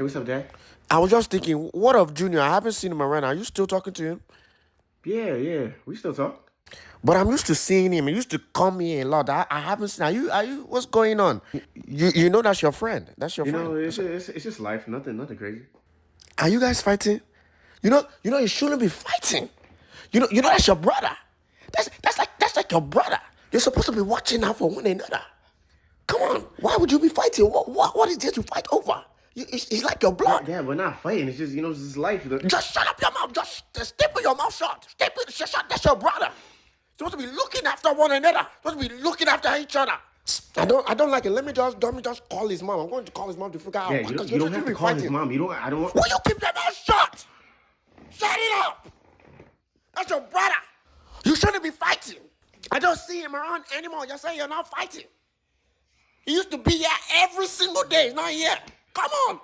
Hey, what's up, Dad? I was just thinking, what of Junior? I haven't seen him around. Are you still talking to him? Yeah. We still talk. But I'm used to seeing him. He used to come here a lot. I haven't seen. Are you? What's going on? You know that's your friend. That's your You friend. know, it's just life. Nothing crazy. Are you guys fighting? You shouldn't be fighting. You know that's your brother. That's like your brother. You're supposed to be watching out for one another. Come on, why would you be fighting? What is there to fight over? It's like your blood. Dad, we're not fighting. It's just it's just life. Just shut up your mouth. Just staple your mouth shut. Shut. That's your brother. You're supposed to be looking after one another. You're supposed to be looking after each other. I don't like it. Let me just call his mom. I'm going to call his mom to figure out. Yeah, you don't have to call his mom. I don't want. Will you keep your mouth shut? Shut it up. That's your brother. You shouldn't be fighting. I don't see him around anymore. You're saying you're not fighting. He used to be here every single day. He's not here. Come on.